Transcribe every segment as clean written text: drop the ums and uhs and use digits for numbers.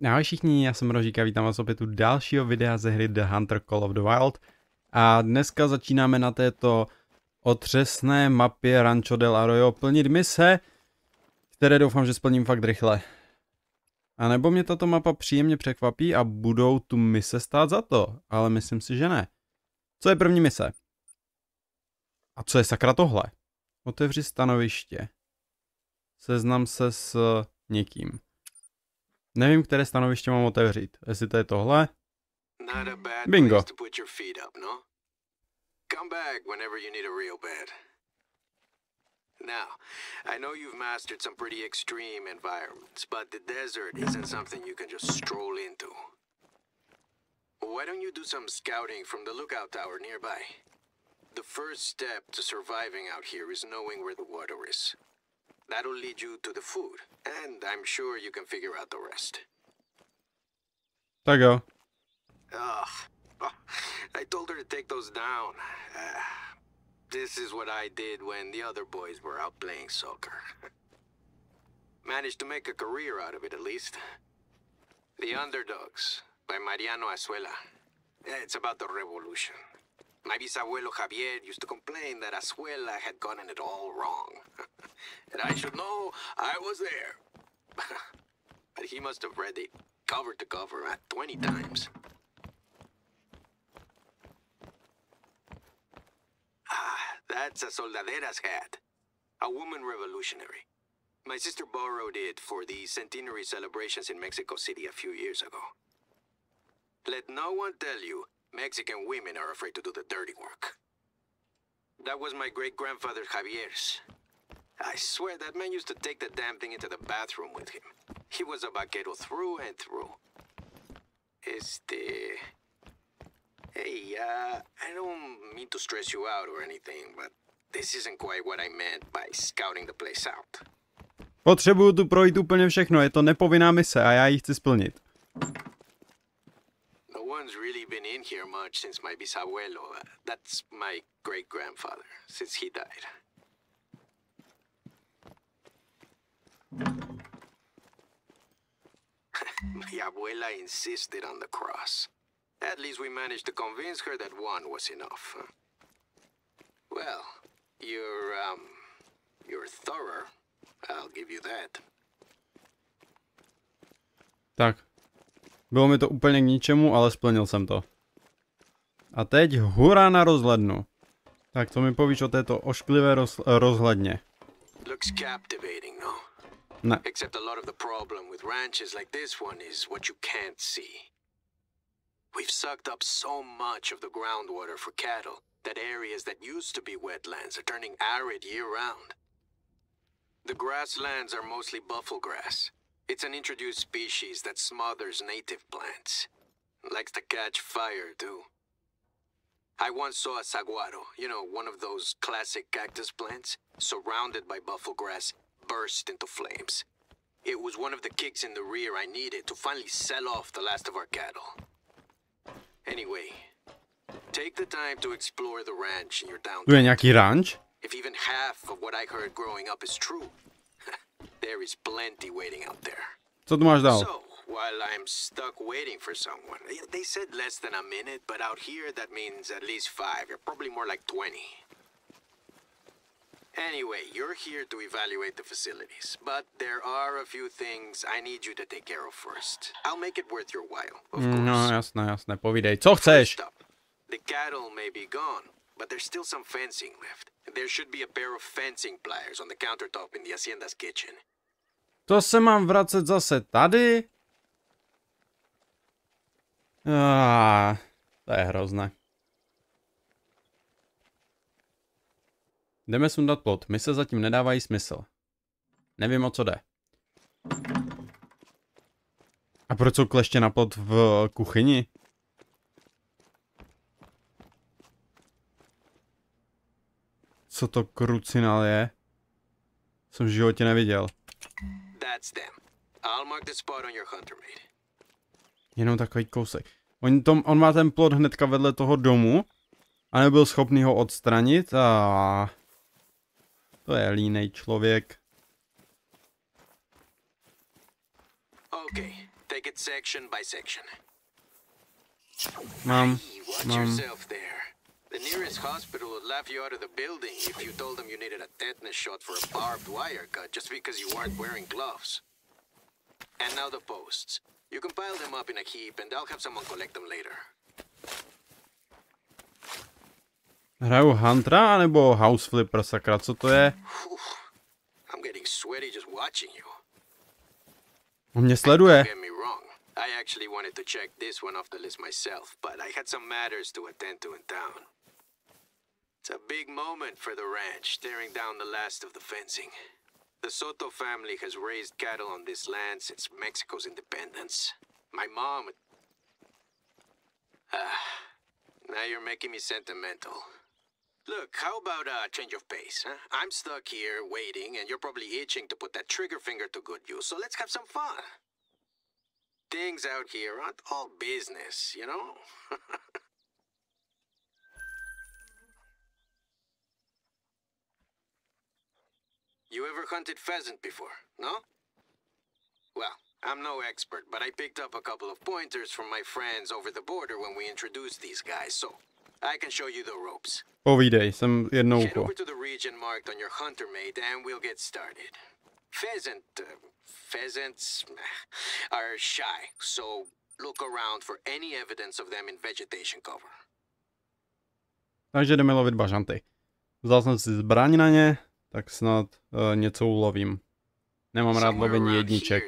Ahoj všichni, já jsem Rožík a vítám vás opět u dalšího videa ze hry The Hunter Call of the Wild. A dneska začínáme na této otřesné mapě Rancho del Arroyo plnit mise, které doufám, že splním fakt rychle. A nebo mě tato mapa příjemně překvapí a budou tu mise stát za to, ale myslím si, že ne. Co je první mise? A co je sakra tohle? Otevři stanoviště. Seznam se s někým. Nevím, které stanoviště mám otevřít. Jestli to je tohle? Bingo. Now, I know you've mastered some pretty extreme environments, but the desert isn't something you can just stroll into. Why don't you do some scouting from the lookout tower nearby? The first step to surviving out here is knowing where the water is. That'll lead you to the food, and I'm sure you can figure out the rest. Tak jo. I told her to take those down. This is what I did when the other boys were out playing soccer. Managed to make a career out of it, at least. The Underdogs, by Mariano Azuela. It's about the revolution. My bisabuelo Javier used to complain that Azuela had gotten it all wrong. And I should know I was there. But he must have read it cover to cover 20 times. That's a soldadera's hat. A woman revolutionary. My sister borrowed it for the centenary celebrations in Mexico City a few years ago. Let no one tell you Mexican women are afraid to do the dirty work. That was my great-grandfather Javier's. I swear that man used to take the damn thing into the bathroom with him. He was a vaquero through and through. Hey, I don't mean to stress you out or anything, but this isn't quite what I meant by scouting the place out. Potřebuju tu projít úplně všechno, je to nepovinná mise a já ji chci splnit. No one's really been in here much since my bisabuelo. That's my great-grandfather, since he died. My abuela insisted on the cross. At least we managed to convince her that one was enough. Well, you're thorough. I'll give you that. Tak. Bylo mi to úplně k ničemu, ale splnil jsem to. A teď hurá na rozhlednu. Tak co mi povíš o této ošklivé rozhledně? Looks captivating, no? Ne. Except a lot of the problem with ranches like this one is what you can't see. We've sucked up so much of the groundwater for cattle that areas that used to be wetlands are turning arid year-round. The grasslands are mostly buffalo grass. It's an introduced species that smothers native plants. Likes to catch fire, too. I once saw a saguaro, you know, one of those classic cactus plants, surrounded by buffalo grass, burst into flames. It was one of the kicks in the rear I needed to finally sell off the last of our cattle. Anyway, take the time to explore the ranch in your downtown. Tu je nějaký ranč? If even half of what I heard growing up is true, there is plenty waiting out there. Co tu máš dál? So, while I'm stuck waiting for someone, they said less than a minute, but out here that means at least 5. You're probably more like 20. Anyway, you're here to evaluate the facilities, but there are a few things I need you to take care of first. I'll make it worth your while, of course. No, jasné, povídej. Co chceš? The cattle may be gone, but there's still some fencing left. There should be a pair of fencing pliers on the countertop in the hacienda's kitchen. To se mám vracet zase tady? To je hrozné. Jdeme sundat plot. Mise zatím nedávají smysl. Nevím, o co jde. A proč jsou kleště na plot v kuchyni? Co to krucinál je? Jsem v životě neviděl. Jenom takový kousek. On má ten plot hnedka vedle toho domu a nebyl schopný ho odstranit a... To je línej člověk. Okay, Take it section by section. Mám. Watch yourself there. The nearest hospital would laugh you out of the building if you told them you needed a tetanus shot for a barbed wire cut just because you weren't wearing gloves. And now the posts. You can pile them up in a heap and I'll have someone collect them later. Hraju Huntera nebo House Flipper, sakra, co to je? I'm getting sweaty just watching you. On mě sleduje. Don't get me wrong. I actually wanted to check this one off the list myself, but I had some matters to attend to in town. It's a big moment for the ranch, tearing down the last of the fencing. The Soto family has raised cattle on this land since Mexico's independence. My mom... now you're making me sentimental. Look, how about a change of pace, huh? I'm stuck here waiting, and you're probably itching to put that trigger finger to good use, so let's have some fun. Things out here aren't all business, you know? You ever hunted pheasant before, no? Well, I'm no expert, but I picked up a couple of pointers from my friends over the border when we introduced these guys, so I can show you the ropes. Povídej, jsem jednou Head ucho. over to the region marked on your hunter mate and we'll get started. Pheasants are shy, so look around for any evidence of them in vegetation cover. Takže jdeme lovit bažanty. Vzal jsem si zbraň na ně, tak snad něco ulovím. Nemám rád lovení jedniček.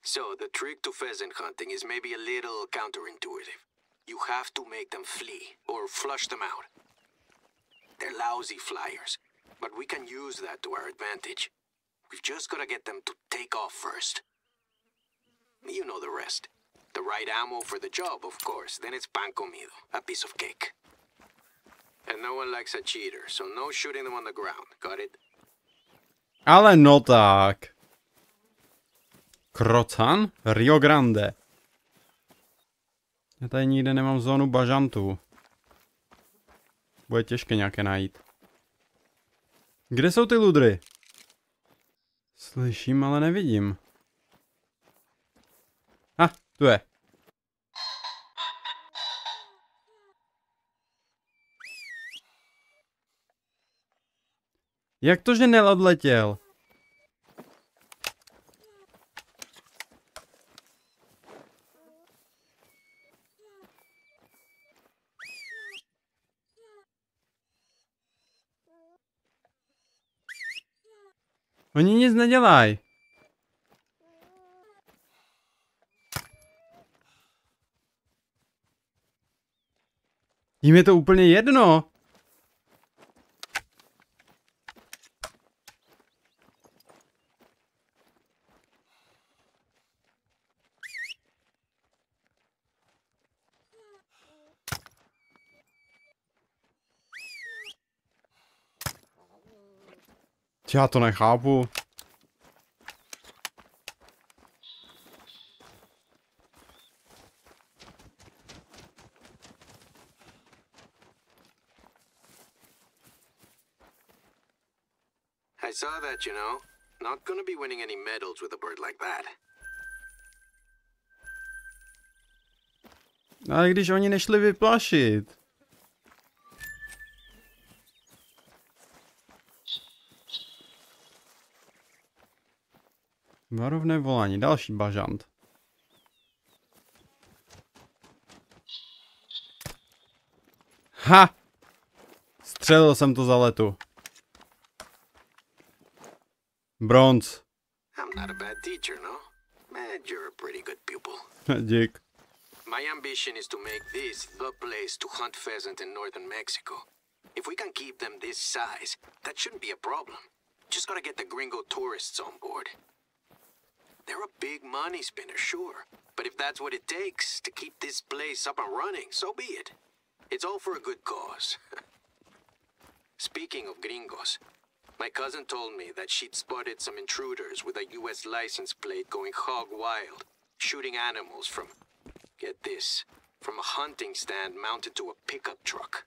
So the trick to pheasant hunting is maybe a little counterintuitive. You have to make them flee or flush them out. They're lousy flyers, but we can use that to our advantage. We've just got to get them to take off first. You know the rest. The right ammo for the job, of course. Then it's pan comido, a piece of cake. And no one likes a cheater, so no shooting them on the ground. Got it? Ale no tak. Krocan? Rio Grande. Já tady nikde nemám zónu bažantů. Bude těžké nějaké najít. Kde jsou ty ludry? Slyším, ale nevidím. Tu je. Jak to, že neodletěl? Oni nic nedělají. Jím je to úplně jedno. Já to nechápu. I saw that, you know. Not gonna be winning any medals with a bird like that. Ale když oni nešli vyplašit. Varovné volání, další bažant. Ha! Střelil jsem to za letu. Bronz. I'm not a bad teacher, no? Man, you're a pretty good pupil. Dík. My ambition is to make this the place to hunt pheasant in northern Mexico. If we can keep them this size, that shouldn't be a problem. Just gotta get the gringo tourists on board. They're a big money spinner, sure. But if that's what it takes to keep this place up and running, so be it. It's all for a good cause. Speaking of gringos, my cousin told me that she'd spotted some intruders with a US license plate going hog wild, shooting animals from, get this, from a hunting stand mounted to a pickup truck.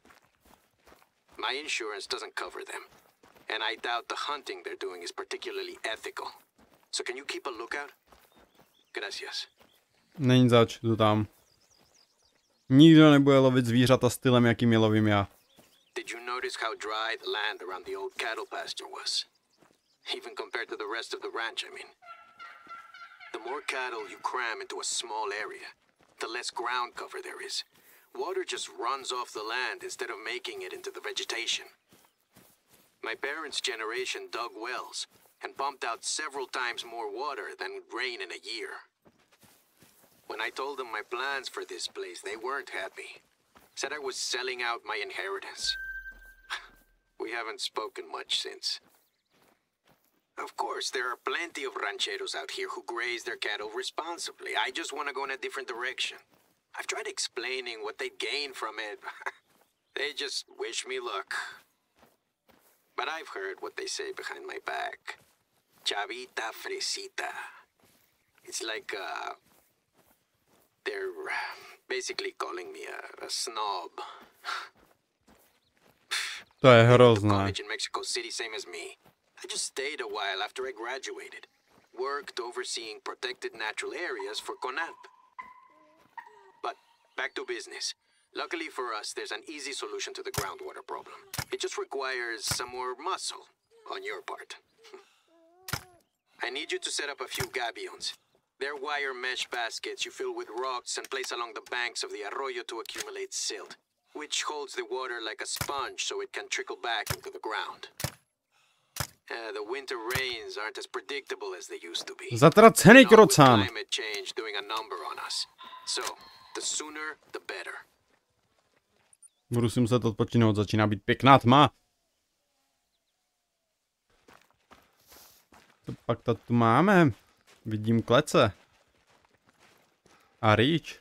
My insurance doesn't cover them, and I doubt the hunting they're doing is particularly ethical. So can you keep a lookout? Gracias. Není zač, jdu tam. Nikdo nebude lovit zvířata stylem, jakým je lovím já. Did you notice how dry the land around the old cattle pasture was? Even compared to the rest of the ranch, I mean. The more cattle you cram into a small area, the less ground cover there is. Water just runs off the land instead of making it into the vegetation. My parents' generation dug wells and pumped out several times more water than would rain in a year. When I told them my plans for this place, they weren't happy. Said I was selling out my inheritance. We haven't spoken much since. Of course, there are plenty of rancheros out here who graze their cattle responsibly. I just want to go in a different direction. I've tried explaining what they'd gain from it. They just wish me luck. But I've heard what they say behind my back. Chavita fresita. It's like, they're basically calling me a snob. To je hrozné. College in Mexico City, same as me. I just stayed a while after I graduated. Worked overseeing protected natural areas for CONAP. But back to business. Luckily for us, there's an easy solution to the groundwater problem. It just requires some more muscle on your part. I need you to set up a few gabions. They're wire mesh baskets you fill with rocks and place along the banks of the arroyo to accumulate silt, which holds the water like a sponge so it can trickle back into the ground. The winter rains aren't as predictable as they used to be. Zatracený krocán. Climate change doing a number on us. So, the sooner, the better. Budu si muset odpočinout, začíná být pěkná tma. Co pak to tu máme? Vidím klece. A rýč.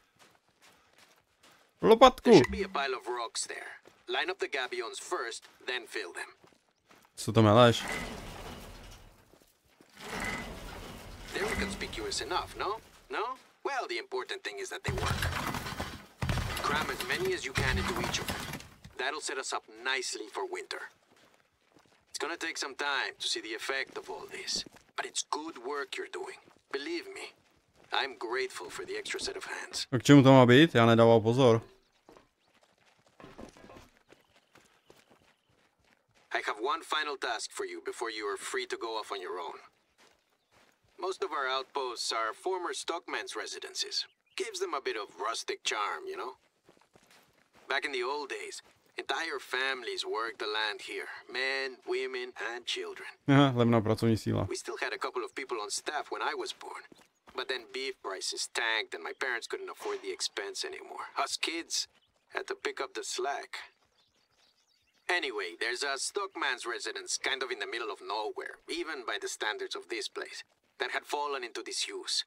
Lopatku. Co to meleš? They're conspicuous enough, no? No? Well, the important thing is that they work. Cram as many as you can into each of them. That'll set us up nicely for winter. It's gonna take some time to see the effect of all this, but it's good work you're doing. Believe me, I'm grateful for the extra set of hands. A k čemu to má být? Já nedával pozor. I have one final task for you before you are free to go off on your own. Most of our outposts are former stockmen's residences. Gives them a bit of rustic charm, you know? Back in the old days, entire families worked the land here. Men, women, and children. Aha, levná pracovní síla. We still had a couple of people on staff when I was born. But then beef prices tanked and my parents couldn't afford the expense anymore. Us kids had to pick up the slack. Anyway, there's a stockman's residence kind of in the middle of nowhere, even by the standards of this place, that had fallen into disuse.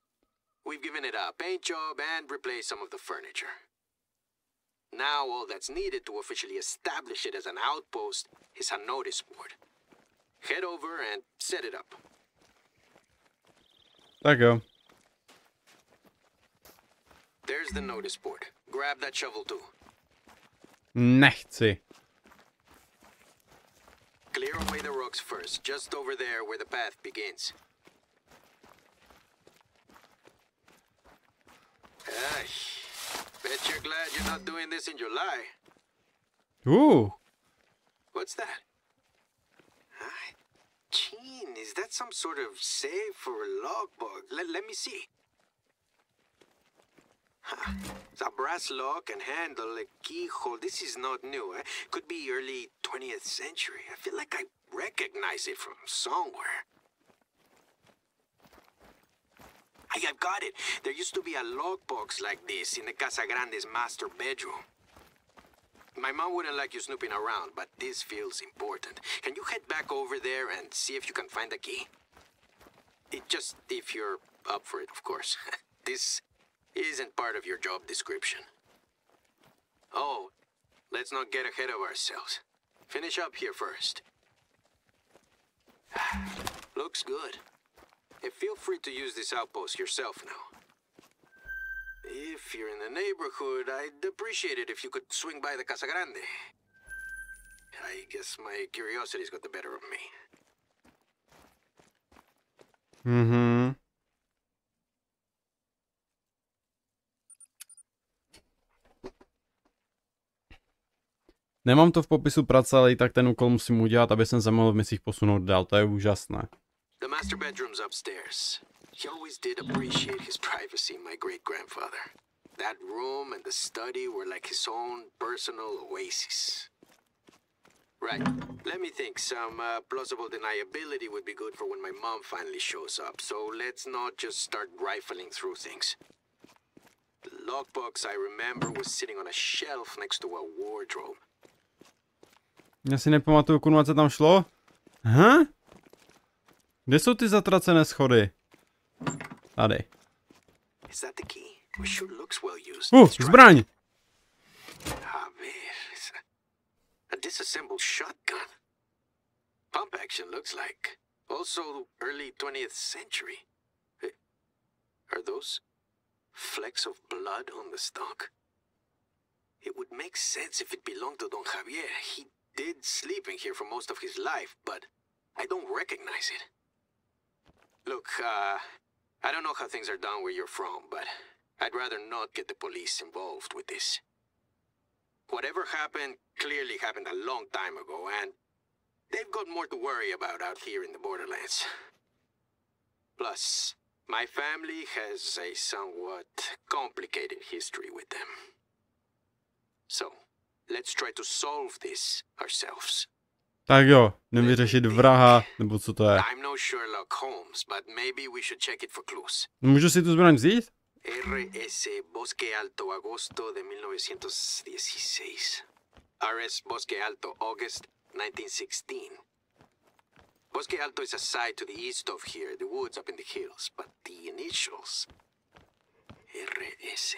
We've given it a paint job and replaced some of the furniture. Now all that's needed to officially establish it as an outpost is a notice board. Head over and set it up. Tak jo. There's the notice board. Grab that shovel too. Nechci. Clear away the rocks first, just over there where the path begins. Ay, bet you're glad you're not doing this in July. Ooh. What's that? Gene, is that some sort of save for a logbook? Let me see. Huh. It's a brass lock and handle, a keyhole. This is not new. Could be early 20th century. I feel like I recognize it from somewhere. I've got it. There used to be a lockbox like this in the Casa Grande's master bedroom. My mom wouldn't like you snooping around, but this feels important. Can you head back over there and see if you can find the key? Just if you're up for it, of course. This isn't part of your job description. Oh, let's not get ahead of ourselves. Finish up here first. Looks good. Feel free to use this outpost yourself now. If you're in the neighborhood, I'd appreciate it if you could swing by the Casa Grande. I guess my curiosity's got the better of me. Mhm. Nemám to v popisu práce, ale i tak ten úkol musím udělat, aby jsem se mohl v misích posunout dál. To je úžasné. The master bedroom's upstairs. He always did appreciate his privacy, my great-grandfather. That room and the study were like his own personal oasis. Right. Let me think. Some plausible deniability would be good for when my mom finally shows up. So let's not just start rifling through things. The logbox I remember was sitting on a shelf next to a wardrobe. Já si nepamatuju, kurva, co tam šlo. Aha? Kde jsou ty zatracené schody? Tady. Is that the key? It sure looks well used. Zbraň! A disassembled shotgun. Pump action looks like. Also early 20th century. Are those flecks of blood on the stock? It would make sense if it belonged to Don Javier. He did sleep in here for most of his life, but I don't recognize it. Look, I don't know how things are done where you're from, but I'd rather not get the police involved with this. Whatever happened clearly happened a long time ago, and they've got more to worry about out here in the borderlands. Plus, my family has a somewhat complicated history with them. So, let's try to solve this ourselves. Tak jo, jdem vyřešit vraha, nebo co to je. I'm no Sherlock Holmes, but maybe we should check it for clues. Můžu si tu zbraň vzít? RS Bosque Alto, agosto de 1916. RS Bosque Alto, August 1916. Bosque Alto is a site to the east of here, the woods up in the hills, but the initials. RS.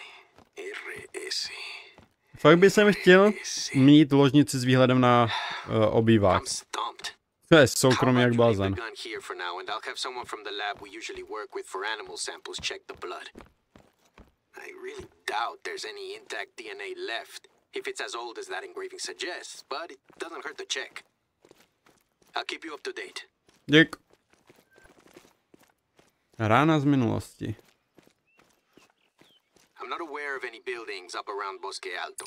Fakt by jsem chtěl mít ložnici s výhledem na obývák. To je soukromý jak blázen. I really doubt there's any intact DNA left, if it's as old as that engraving suggests, but it doesn't hurt to check. I'll keep you up to date. Dík. Rána z minulosti. I'm not aware of any buildings up around Bosque Alto,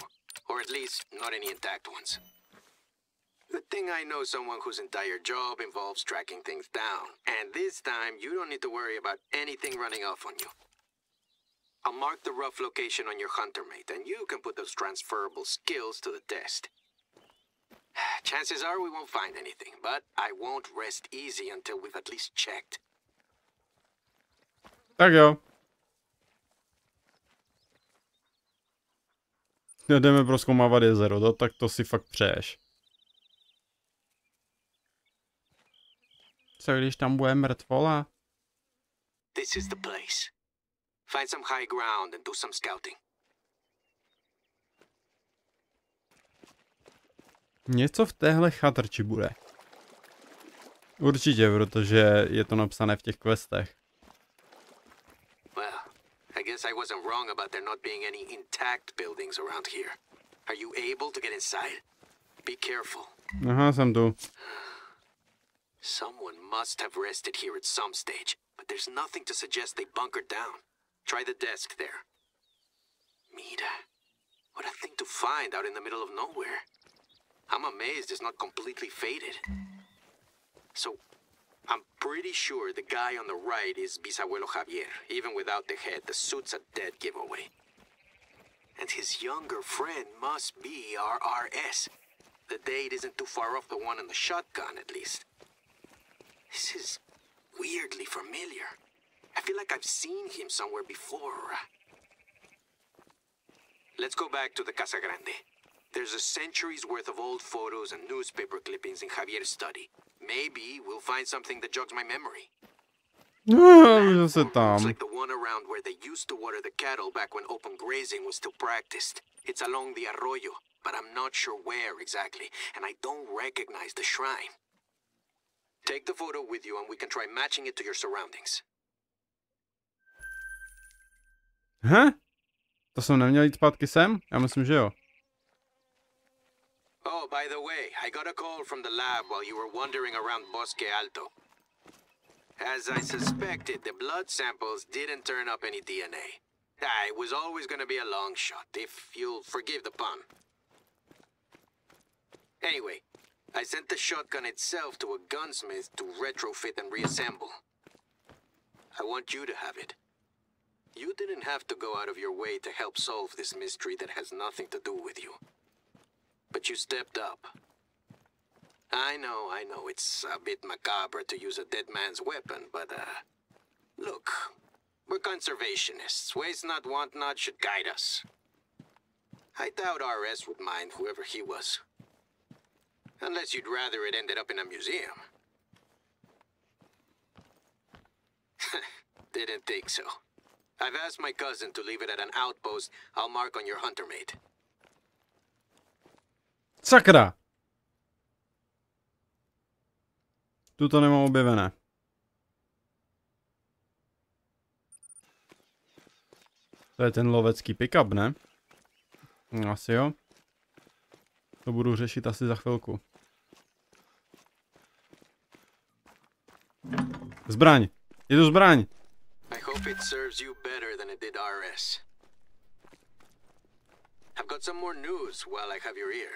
or at least not any intact ones. Good thing I know someone whose entire job involves tracking things down, and this time you don't need to worry about anything running off on you. I'll mark the rough location on your hunter mate, and you can put those transferable skills to the test. Chances are we won't find anything, but I won't rest easy until we've at least checked. Tak jo. Jdeme prozkoumávat jezero, tak to si fakt přeješ. Co když tam bude mrtvola? This is the place. Find some high ground and do some scouting. Něco v téhle chatrči bude. Určitě, protože je to napsané v těch questech. Well, I guess I wasn't wrong about there not being any intact buildings around here. Are you able to get inside? Be careful. Aha, jsem tu. Someone must have rested here at some stage, but there's nothing to suggest they bunkered down. Try the desk there. Mida, what a thing to find out in the middle of nowhere. I'm amazed it's not completely faded. So, I'm pretty sure the guy on the right is Bisabuelo Javier. Even without the head, the suit's a dead giveaway. And his younger friend must be our RS. The date isn't too far off the one in the shotgun, at least. This is weirdly familiar. I feel like I've seen him somewhere before. Let's go back to the Casa Grande. There's a century's worth of old photos and newspaper clippings in Javier's study. Maybe we'll find something that jogs my memory. Zase tam. It's like the one around where they used to water the cattle back when open grazing was still practiced. It's along the arroyo, but I'm not sure where exactly, and I don't recognize the shrine. Take the photo with you and we can try matching it to your surroundings. To jsem neměl jít zpátky sem? Já myslím, že jo. Oh, by the way, I got a call from the lab while you were wandering around Bosque Alto. As I suspected, the blood samples didn't turn up any DNA. It was always going to be a long shot, if you'll forgive the pun. Anyway, I sent the shotgun itself to a gunsmith to retrofit and reassemble. I want you to have it. You didn't have to go out of your way to help solve this mystery that has nothing to do with you. But you stepped up. I know, it's a bit macabre to use a dead man's weapon, but, look, we're conservationists. Waste not, want not should guide us. I doubt RS would mind whoever he was. Unless you'd rather it ended up in a museum. Didn't think so. I've asked my cousin to leave it at an outpost I'll mark on your hunter mate. Sakra! Tu to nemám objevené. To je ten lovecký pick-up, ne? Asi jo. To budu řešit asi za chvilku. Zbraň! Je tu zbraň! I hope it serves you better than it did RS. I've got some more news while I have your ear.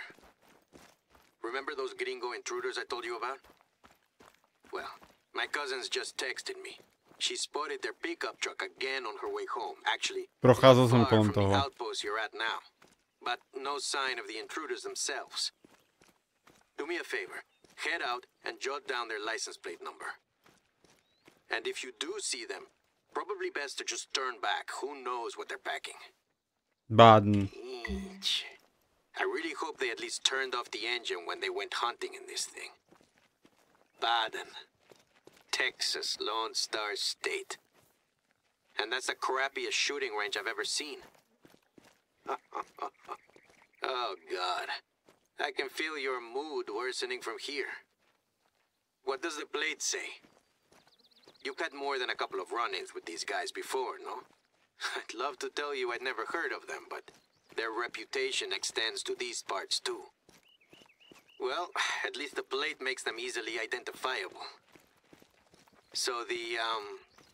Remember those gringo intruders I told you about? Well, my cousin's just texted me. She spotted their pickup truck again on her way home. Actually, Procházel jsem far kolem from the toho. outpost you're at now. But no sign of the intruders themselves. Do me a favor. Head out and jot down their license plate number. And if you do see them, probably best to just turn back. Who knows what they're packing? Baden. Eesh. I really hope they at least turned off the engine when they went hunting in this thing. Baden. Texas, Lone Star State. And that's the crappiest shooting range I've ever seen. Oh, God. I can feel your mood worsening from here. What does the plate say? You've had more than a couple of run-ins with these guys before, no? I'd love to tell you I'd never heard of them, but their reputation extends to these parts too. Well, at least the plate makes them easily identifiable. So the,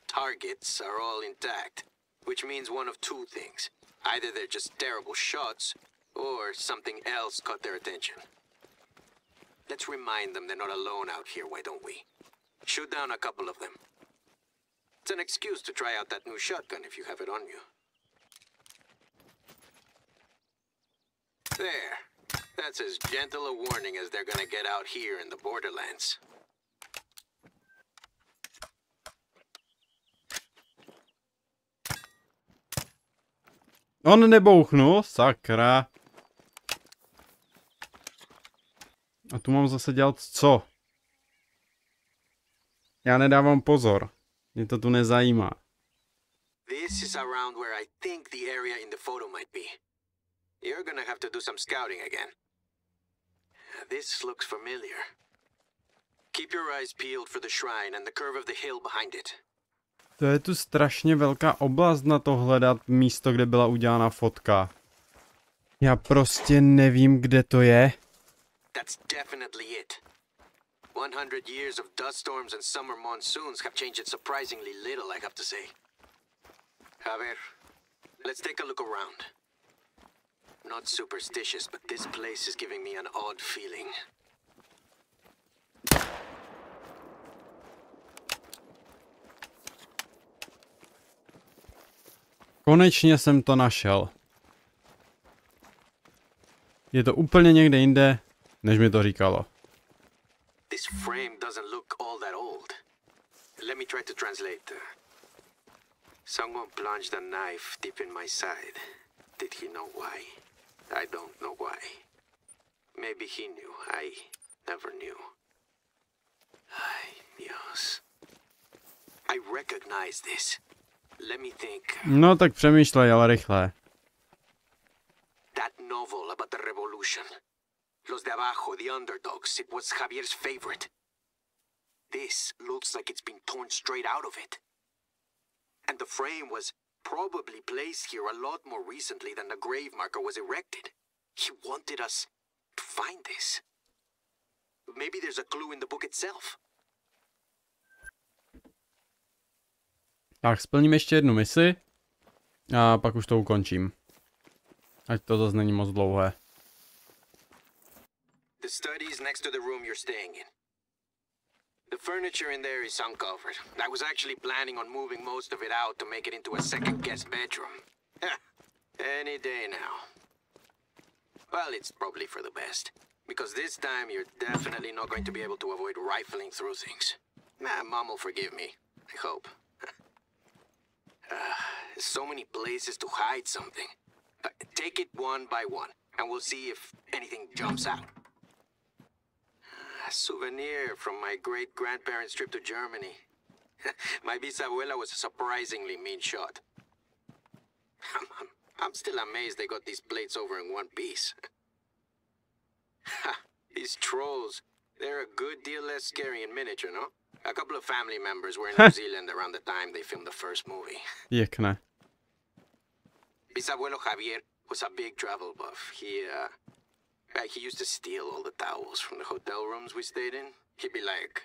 targets are all intact, which means one of two things. Either they're just terrible shots, or something else caught their attention. Let's remind them they're not alone out here, why don't we? Shoot down a couple of them. It's an excuse to try out that new shotgun if you have it on you. There. That's as gentle a warning as they're gonna get out here in the borderlands. On nebouchnul, sakra. A tu mám zase dělat co? Já nedávám pozor. Mě to tu nezajímá. This is around where I think the area in the photo might be. You're gonna have to do some scouting again. This looks familiar. Keep your eyes peeled for the shrine and the curve of the hill behind it. To je tu strašně velká oblast na to hledat místo, kde byla udělána fotka. Já prostě nevím, kde to je. That's definitely it. 100 years of dust storms and summer monsoons have changed it surprisingly little, I have to say. A ver, let's take a look around. Not superstitious, but this place is giving me an odd feeling. Konečně jsem to našel. Je to úplně někde jinde, než mi to říkalo. This frame doesn't look all that old. Let me try to translate. Someone plunged a knife deep in my side. Did he know why? I don't know why. Maybe he knew. I never knew. Ay, Dios. I recognize this. Let me think. No tak přemýšlej, ale rychle. That novel about the revolution. Los de abajo, the underdogs. It was Javier's favorite. This looks like it's been torn straight out of it. And the frame was probably placed here a lot more recently than the grave marker was erected. He wanted us to find this. Maybe there's a clue in the book itself. Tak, splním ještě jednu misi a pak už to ukončím. Ať to zase není moc dlouhé. The study's next to the room you're staying in. The furniture in there is uncovered. I was actually planning on moving most of it out to make it into a second guest bedroom. Any day now. Well, it's probably for the best. Because this time you're definitely not going to be able to avoid rifling through things. Mom will forgive me. I hope. So many places to hide something. Take it one by one, and we'll see if anything jumps out. A souvenir from my great-grandparents' trip to Germany. My bisabuela was a surprisingly mean shot. I'm still amazed they got these plates over in one piece. These trolls, they're a good deal less scary in miniature, no? A couple of family members were in New Zealand around the time they filmed the first movie. Pěkné. Bisabuelo Javier was a big travel buff. He used to steal all the towels from the hotel rooms we stayed in. He'd be like,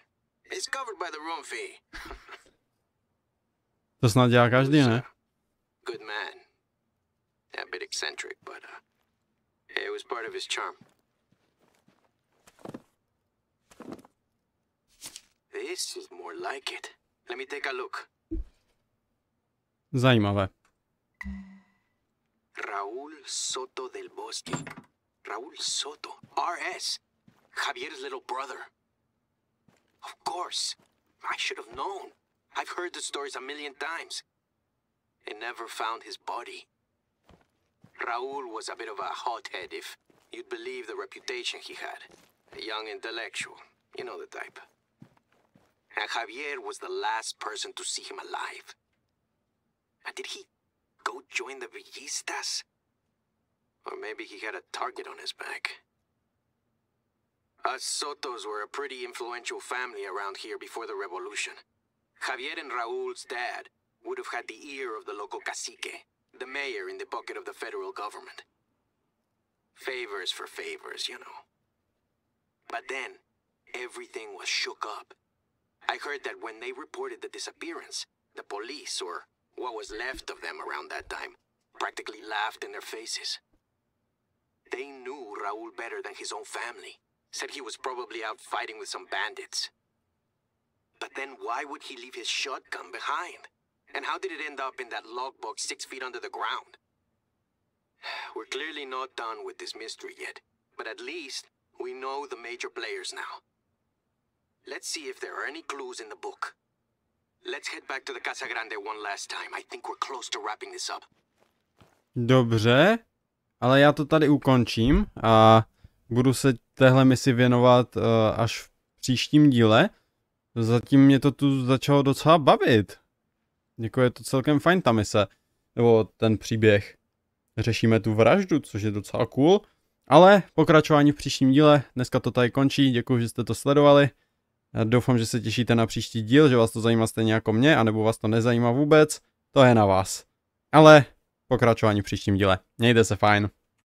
"It's covered by the room fee." To snad dělá každý, ne? Good man. A bit eccentric, but it was part of his charm. This is more like it. Let me take a look. Zajímavé. Raúl Soto del Bosque. Raúl Soto, R.S. Javier's little brother. Of course. I should have known. I've heard the stories a million times. They never found his body. Raúl was a bit of a hothead, if you'd believe the reputation he had. A young intellectual. You know the type. And Javier was the last person to see him alive. Did he go join the Villistas? Or maybe he had a target on his back. Us Sotos were a pretty influential family around here before the revolution. Javier and Raúl's dad would have had the ear of the local cacique, the mayor in the pocket of the federal government. Favors for favors, you know. But then, everything was shook up. I heard that when they reported the disappearance, the police, or what was left of them around that time, practically laughed in their faces. They knew Raúl better than his own family. Said he was probably out fighting with some bandits. But then why would he leave his shotgun behind? And how did it end up in that logbook 6 feet under the ground? We're clearly not done with this mystery yet, but at least we know the major players now. Let's see if there are any clues in the book. Let's head back to the Casa Grande one last time. I think we're close to wrapping this up. Dobře, ale já to tady ukončím a budu se téhle misi věnovat až v příštím díle. Zatím mě to tu začalo docela bavit. Jako je to celkem fajn ta mise, nebo ten příběh. Řešíme tu vraždu, což je docela cool. Ale pokračování v příštím díle. Dneska to tady končí, děkuji, že jste to sledovali. Doufám, že se těšíte na příští díl, že vás to zajímá stejně jako mě, anebo vás to nezajímá vůbec. To je na vás. Ale pokračování v příštím díle. Mějte se fajn.